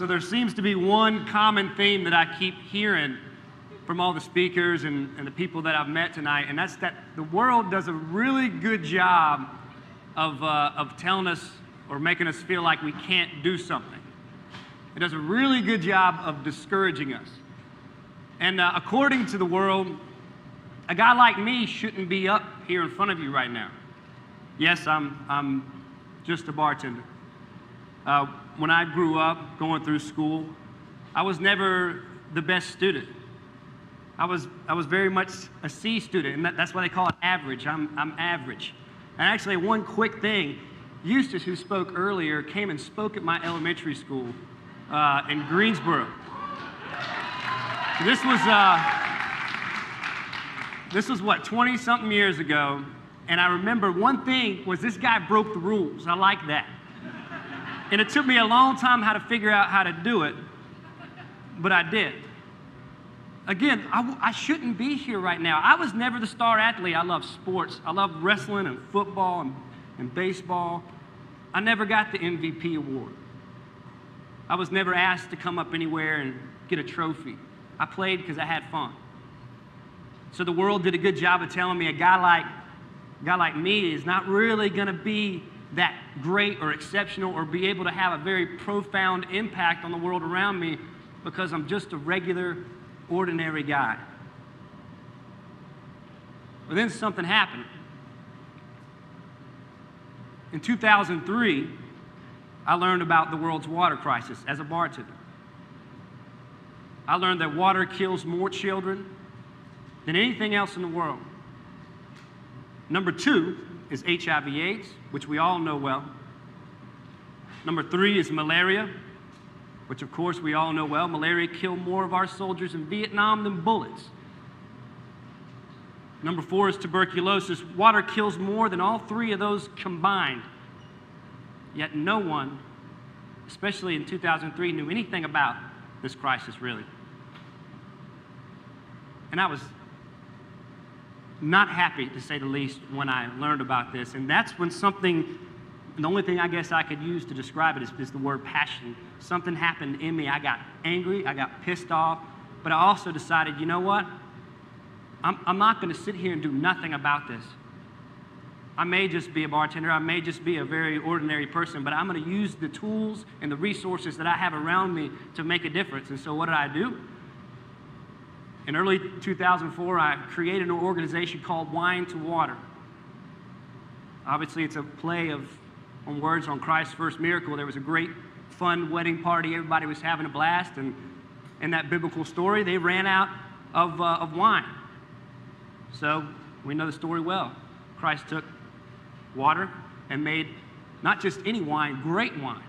So there seems to be one common theme that I keep hearing from all the speakers and the people that I've met tonight, and that's that the world does a really good job of telling us or making us feel like we can't do something. It does a really good job of discouraging us. And according to the world, a guy like me shouldn't be up here in front of you right now. Yes, I'm just a bartender. When I grew up going through school, I was never the best student. I was very much a C student, and that's why they call it average. I'm average. And actually, one quick thing, Eustace, who spoke earlier, came and spoke at my elementary school in Greensboro. This was what, 20-something years ago, and I remember one thing was this guy broke the rules. I like that. And it took me a long time how to figure out how to do it, but I did. Again, I shouldn't be here right now. I was never the star athlete. I love sports. I love wrestling and football and baseball. I never got the MVP award. I was never asked to come up anywhere and get a trophy. I played because I had fun. So the world did a good job of telling me a guy like me is not really going to be that great or exceptional or be able to have a very profound impact on the world around me because I'm just a regular, ordinary guy. But then something happened. In 2003, I learned about the world's water crisis as a bartender. I learned that water kills more children than anything else in the world. Number 2 is HIV/AIDS, which we all know well. Number 3 is malaria, which of course we all know well. Malaria killed more of our soldiers in Vietnam than bullets. Number 4 is tuberculosis. Water kills more than all 3 of those combined. Yet no one, especially in 2003, knew anything about this crisis, really. And I was not happy, to say the least, when I learned about this. And that's when the only thing I guess I could use to describe it is the word passion. Something happened in me. I got angry, I got pissed off, but I also decided, you know what? I'm not going to sit here and do nothing about this. I may just be a bartender, I may just be a very ordinary person, but I'm going to use the tools and the resources that I have around me to make a difference. And so what did I do? In early 2004, I created an organization called Wine to Water. Obviously, it's a play on words on Christ's first miracle. There was a great, fun wedding party. Everybody was having a blast. And in that biblical story, they ran out of wine. So we know the story well. Christ took water and made not just any wine, great wine.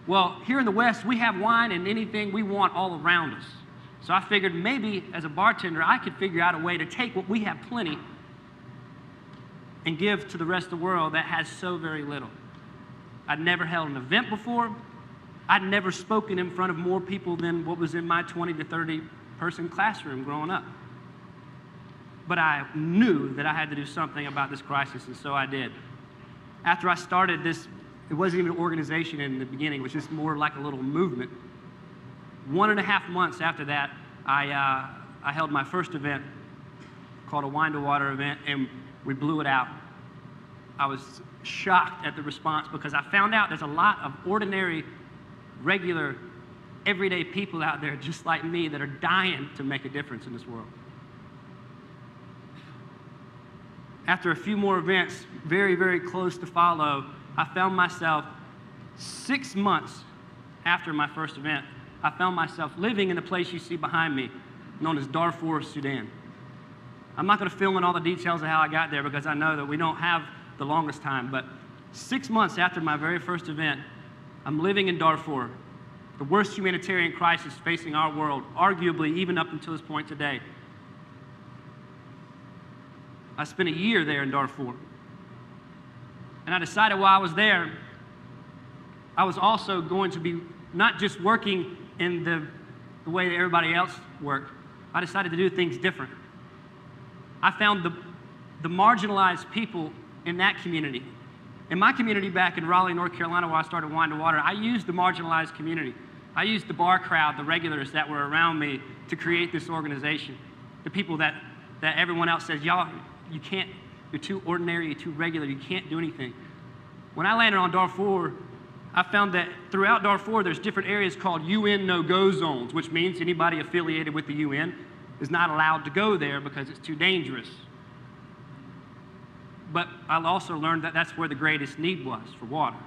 Well, here in the West, we have wine and anything we want all around us. So I figured maybe as a bartender, I could figure out a way to take what we have plenty and give to the rest of the world that has so very little. I'd never held an event before. I'd never spoken in front of more people than what was in my 20 to 30 person classroom growing up. But I knew that I had to do something about this crisis, and so I did. After I started this, it wasn't even an organization in the beginning, it was just more like a little movement. 1.5 months after that, I held my first event called a Wine to Water event, and we blew it out. I was shocked at the response because I found out there's a lot of ordinary, regular, everyday people out there just like me that are dying to make a difference in this world. After a few more events, very, very close to follow, I found myself 6 months after my first event, I found myself living in the place you see behind me, known as Darfur, Sudan. I'm not going to fill in all the details of how I got there because I know that we don't have the longest time, but 6 months after my very first event, I'm living in Darfur, the worst humanitarian crisis facing our world, arguably even up until this point today. I spent a year there in Darfur. And I decided while I was there, I was also going to be not just working in the way that everybody else worked. I decided to do things different. I found the marginalized people in that community In my community back in Raleigh, North Carolina, where I started Wine to Water, I used the marginalized community. I used the bar crowd, the regulars that were around me to create this organization. The people that everyone else says, y'all, you can't, you're too ordinary, you're too regular, you can't do anything. When I landed on Darfur, I found that throughout Darfur, there's different areas called UN no-go zones, which means anybody affiliated with the UN is not allowed to go there because it's too dangerous. But I also learned that that's where the greatest need was for water.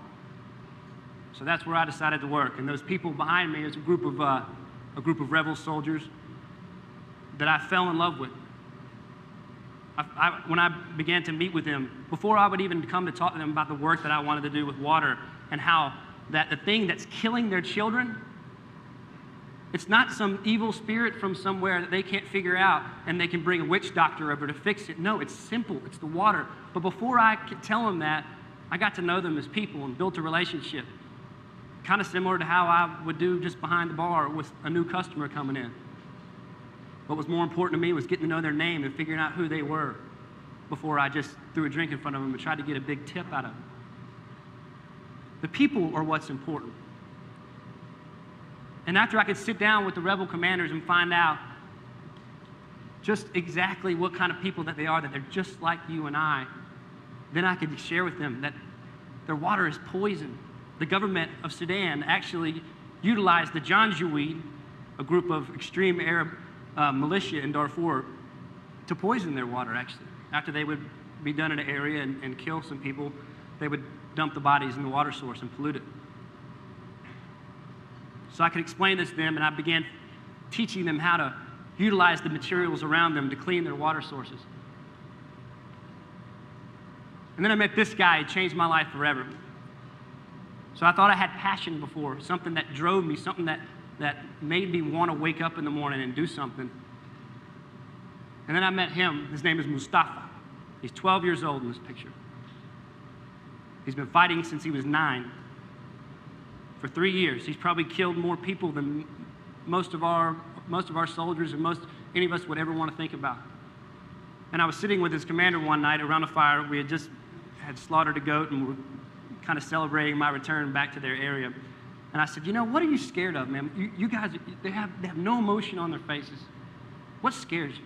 So that's where I decided to work. And those people behind me is a group of rebel soldiers that I fell in love with. When I began to meet with them, before I would even come to talk to them about the work that I wanted to do with water and how that the thing that's killing their children, it's not some evil spirit from somewhere that they can't figure out and they can bring a witch doctor over to fix it. No, it's simple. It's the water. But before I could tell them that, I got to know them as people and built a relationship. Kind of similar to how I would do just behind the bar with a new customer coming in. What was more important to me was getting to know their name and figuring out who they were before I just threw a drink in front of them and tried to get a big tip out of them. The people are what's important. And after I could sit down with the rebel commanders and find out just exactly what kind of people that they are, that they're just like you and I, then I could share with them that their water is poison. The government of Sudan actually utilized the Janjaweed, a group of extreme Arab militia in Darfur, to poison their water, actually. After they would be done in an area and kill some people, they would dump the bodies in the water source and pollute it. So I could explain this to them, and I began teaching them how to utilize the materials around them to clean their water sources. And then I met this guy. He changed my life forever. So I thought I had passion before, something that drove me, something that made me want to wake up in the morning and do something. And then I met him. His name is Mustafa. He's 12 years old in this picture. He's been fighting since he was 9. For 3 years. He's probably killed more people than most of our soldiers and any of us would ever want to think about. And I was sitting with his commander one night around a fire. We had slaughtered a goat and were kind of celebrating my return back to their area. And I said, you know, what are you scared of, man? You guys, they have no emotion on their faces. What scares you?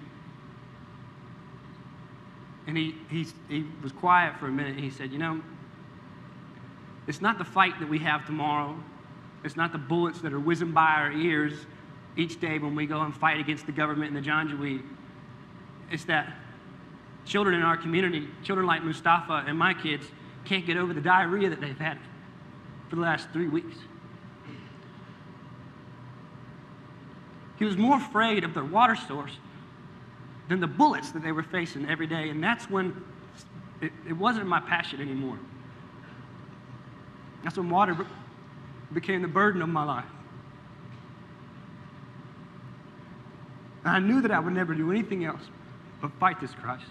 And he was quiet for a minute, and he said, you know, it's not the fight that we have tomorrow. It's not the bullets that are whizzing by our ears each day when we go and fight against the government and the Janjaweed. It's that children in our community, children like Mustafa and my kids, can't get over the diarrhea that they've had for the last 3 weeks. He was more afraid of their water source than the bullets that they were facing every day, and that's when it wasn't my passion anymore. That's when water became the burden of my life. And I knew that I would never do anything else but fight this crisis.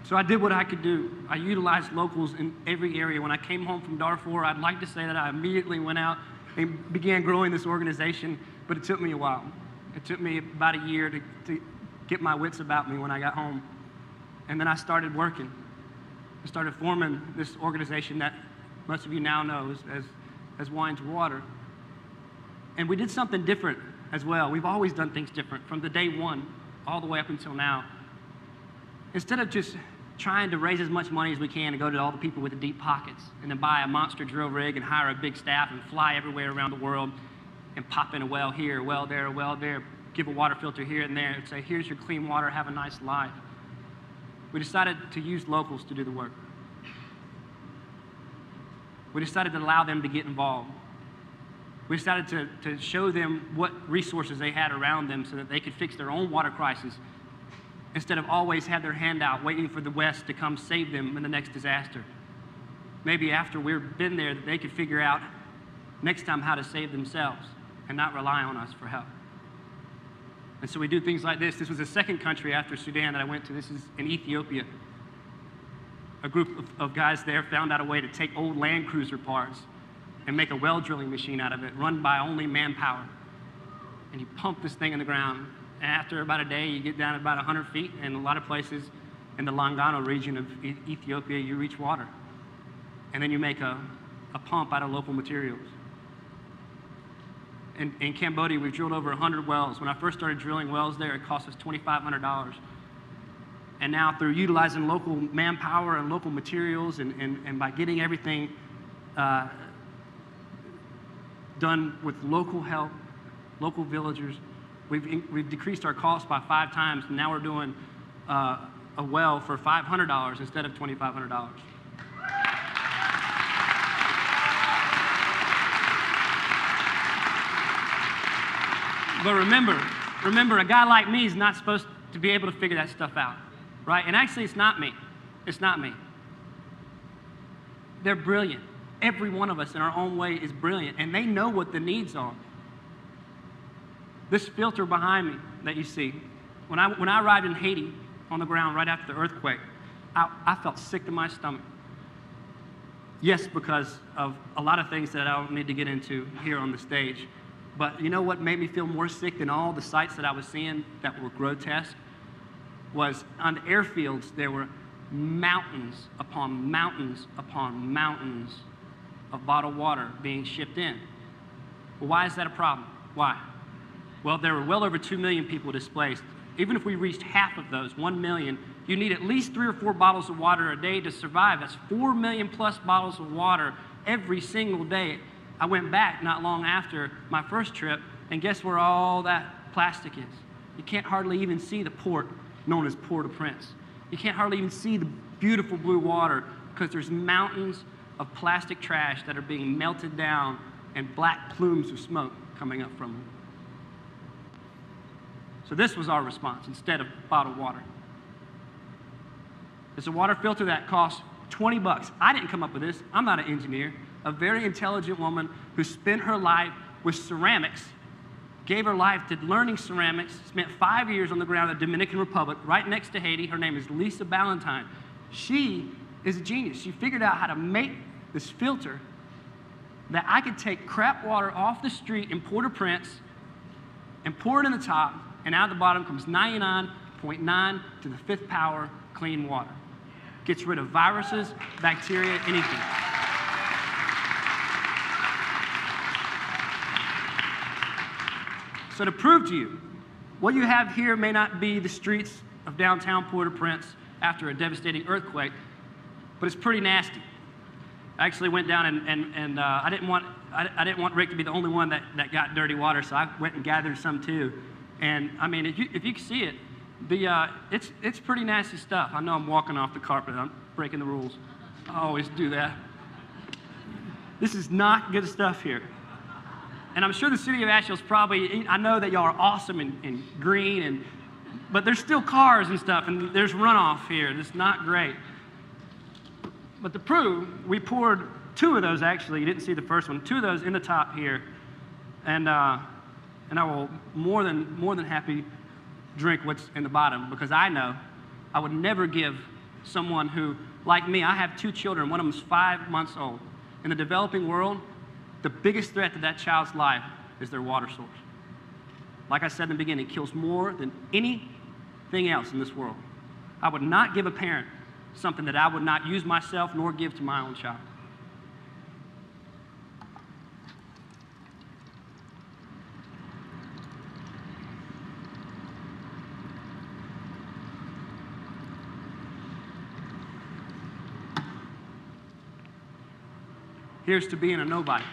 So I did what I could do. I utilized locals in every area. When I came home from Darfur, I'd like to say that I immediately went out and began growing this organization, but it took me a while. It took me about a year to get my wits about me when I got home. And then I started working. I started forming this organization that most of you now know as Wine to Water. And we did something different as well. We've always done things different from the day one all the way up until now. Instead of just trying to raise as much money as we can and go to all the people with the deep pockets and then buy a monster drill rig and hire a big staff and fly everywhere around the world and pop in a well here, a well there, give a water filter here and there and say, here's your clean water, have a nice life. We decided to use locals to do the work. We decided to allow them to get involved. We decided to show them what resources they had around them so that they could fix their own water crisis instead of always have their hand out waiting for the West to come save them in the next disaster. Maybe after we've been there, that they could figure out next time how to save themselves and not rely on us for help. And so we do things like this. This was the second country after Sudan that I went to. This is in Ethiopia. A group of guys there found out a way to take old Land Cruiser parts and make a well drilling machine out of it, run by only manpower. and you pump this thing in the ground. And after about a day, you get down about 100 feet, and a lot of places in the Langano region of Ethiopia, you reach water. And then you make a pump out of local materials. In Cambodia, we've drilled over 100 wells. When I first started drilling wells there, it cost us $2,500. And now through utilizing local manpower and local materials and by getting everything done with local help, local villagers, we've decreased our costs by 5 times, and now we're doing a well for $500 instead of $2,500. But remember, a guy like me is not supposed to be able to figure that stuff out, right? And actually, it's not me. It's not me. They're brilliant. Every one of us in our own way is brilliant, and they know what the needs are. This filter behind me that you see, when I arrived in Haiti on the ground right after the earthquake, I felt sick to my stomach. Yes, because of a lot of things that I don't need to get into here on the stage. But you know what made me feel more sick than all the sights that I was seeing that were grotesque? Was on the airfields, there were mountains upon mountains upon mountains of bottled water being shipped in. Well, why is that a problem? Why? Well, there were well over 2 million people displaced. Even if we reached half of those, 1 million, you need at least 3 or 4 bottles of water a day to survive. That's 4 million plus bottles of water every single day. I went back not long after my first trip, and guess where all that plastic is? You can't hardly even see the port known as Port-au-Prince. You can't hardly even see the beautiful blue water because there's mountains of plastic trash that are being melted down and black plumes of smoke coming up from them. So this was our response instead of bottled water. It's a water filter that costs $20. I didn't come up with this. I'm not an engineer. A very intelligent woman who spent her life with ceramics, gave her life to learning ceramics, spent 5 years on the ground in the Dominican Republic, right next to Haiti. Her name is Lisa Ballantyne. She is a genius. She figured out how to make this filter that I could take crap water off the street in Port-au-Prince and pour it in the top, and out the bottom comes 99.9 to the 5th power clean water. Gets rid of viruses, bacteria, anything. So to prove to you, what you have here may not be the streets of downtown Port-au-Prince after a devastating earthquake, but it's pretty nasty. I actually went down and I didn't want Rick to be the only one that got dirty water, so I went and gathered some too. And I mean, if you can see it, it's pretty nasty stuff. I know I'm walking off the carpet. I'm breaking the rules. I always do that. This is not good stuff here. And I'm sure the city of Asheville's probably, I know that y'all are awesome and green, but there's still cars and stuff, and there's runoff here. It's not great. But to prove, we poured 2 of those, actually. You didn't see the first one. 2 of those in the top here. And I will more than happy drink what's in the bottom, because I know I would never give someone who, like me, I have 2 children. One of them is 5 months old. In the developing world, the biggest threat to that child's life is their water source. Like I said in the beginning, it kills more than anything else in this world. I would not give a parent something that I would not use myself nor give to my own child. Here's to being a nobody.